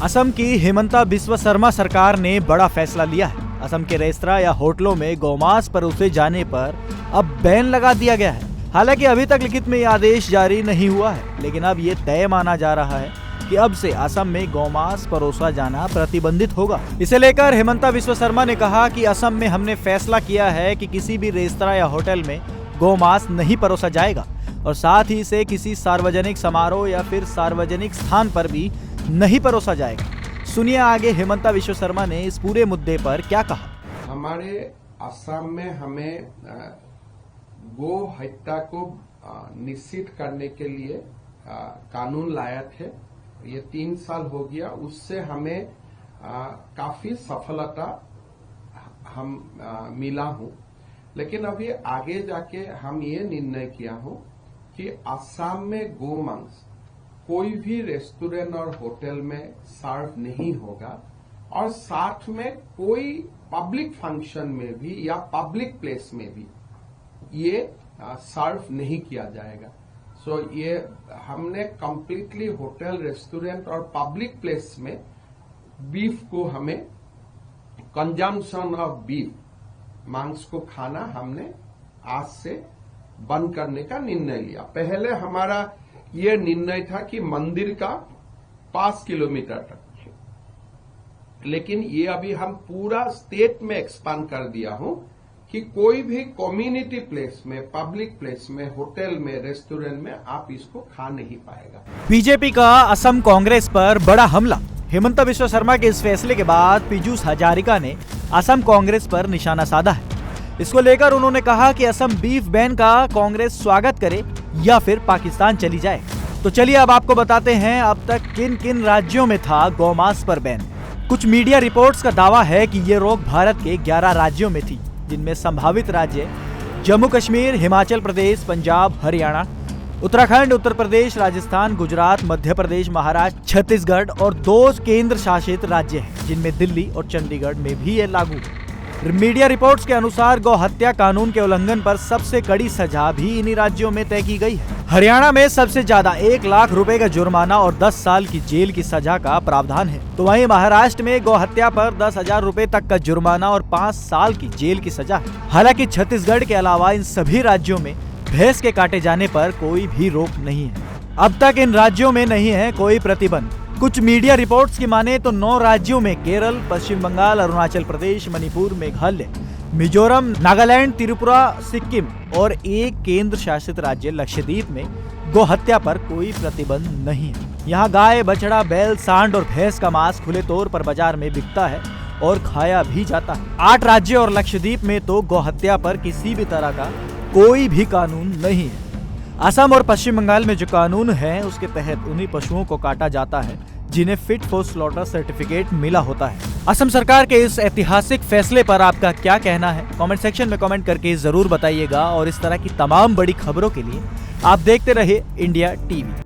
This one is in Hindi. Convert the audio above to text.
असम की हिमंता बिस्वा शर्मा सरकार ने बड़ा फैसला लिया है। असम के रेस्तरां या होटलों में गौमांस परोसे जाने पर अब बैन लगा दिया गया है। हालांकि अभी तक लिखित में यह आदेश जारी नहीं हुआ है, लेकिन अब ये तय माना जा रहा है कि अब से असम में गौमांस परोसा जाना प्रतिबंधित होगा। इसे लेकर हिमंता बिस्वा शर्मा ने कहा कि असम में हमने फैसला किया है कि किसी भी रेस्तरां या होटल में गौमांस नहीं परोसा जाएगा और साथ ही इसे किसी सार्वजनिक समारोह या फिर सार्वजनिक स्थान पर भी नहीं परोसा जाएगा। सुनिए आगे हिमंता बिस्वा शर्मा ने इस पूरे मुद्दे पर क्या कहा। हमारे असम में हमें गो हत्या को निश्चित करने के लिए कानून लाया थे। ये 3 साल हो गया, उससे हमें काफी सफलता मिला हूं। लेकिन अभी आगे जाके हम ये निर्णय किया हूं कि असम में गोमांस कोई भी रेस्टोरेंट और होटल में सर्व नहीं होगा और साथ में कोई पब्लिक फंक्शन में भी या पब्लिक प्लेस में भी ये सर्व नहीं किया जाएगा। सो ये हमने कंप्लीटली होटल, रेस्टोरेंट और पब्लिक प्लेस में बीफ को हमें कंजम्पशन ऑफ बीफ, मांस को खाना हमने आज से बंद करने का निर्णय लिया। पहले हमारा ये निर्णय था कि मंदिर का 5 किलोमीटर तक, लेकिन ये अभी हम पूरा स्टेट में एक्सपांड कर दिया हूं कि कोई भी कम्युनिटी प्लेस में, पब्लिक प्लेस में, होटल में, रेस्टोरेंट में आप इसको खा नहीं पाएगा। बीजेपी का असम कांग्रेस पर बड़ा हमला। हिमंता बिस्वा शर्मा के इस फैसले के बाद पीयूष हजारिका ने असम कांग्रेस पर निशाना साधा है। इसको लेकर उन्होंने कहा कि असम बीफ बैन का कांग्रेस स्वागत करे या फिर पाकिस्तान चली जाए। तो चलिए अब आपको बताते हैं अब तक किन किन राज्यों में था गौमांस पर बैन। कुछ मीडिया रिपोर्ट्स का दावा है कि ये रोक भारत के 11 राज्यों में थी, जिनमें संभावित राज्य जम्मू कश्मीर, हिमाचल प्रदेश, पंजाब, हरियाणा, उत्तराखंड, उत्तर प्रदेश, राजस्थान, गुजरात, मध्य प्रदेश, महाराष्ट्र, छत्तीसगढ़ और 2 केंद्र शासित राज्य हैं, जिनमें दिल्ली और चंडीगढ़ में भी ये लागू है। मीडिया रिपोर्ट्स के अनुसार गौ हत्या कानून के उल्लंघन पर सबसे कड़ी सजा भी इन्हीं राज्यों में तय की गई है। हरियाणा में सबसे ज्यादा 1 लाख रुपए का जुर्माना और 10 साल की जेल की सजा का प्रावधान है। तो वहीं महाराष्ट्र में गौ हत्या पर 10,000 रुपए तक का जुर्माना और 5 साल की जेल की सजा है। हालांकि छत्तीसगढ़ के अलावा इन सभी राज्यों में भैंस के काटे जाने पर कोई भी रोक नहीं है। अब तक इन राज्यों में नहीं है कोई प्रतिबंध। कुछ मीडिया रिपोर्ट्स की माने तो 9 राज्यों में केरल, पश्चिम बंगाल, अरुणाचल प्रदेश, मणिपुर, मेघालय, मिजोरम, नागालैंड, त्रिपुरा, सिक्किम और 1 केंद्र शासित राज्य लक्षद्वीप में गौ हत्या पर कोई प्रतिबंध नहीं है। यहाँ गाय, बछड़ा, बैल, सांड और भैंस का मांस खुले तौर पर बाजार में बिकता है और खाया भी जाता है। 8 राज्य और लक्षद्वीप में तो गौ हत्या पर किसी भी तरह का कोई भी कानून नहीं है। असम और पश्चिम बंगाल में जो कानून है उसके तहत उन्हीं पशुओं को काटा जाता है जिन्हें फिट फॉर स्लॉटर सर्टिफिकेट मिला होता है। असम सरकार के इस ऐतिहासिक फैसले पर आपका क्या कहना है? कमेंट सेक्शन में कमेंट करके जरूर बताइएगा और इस तरह की तमाम बड़ी खबरों के लिए आप देखते रहिए इंडिया टीवी।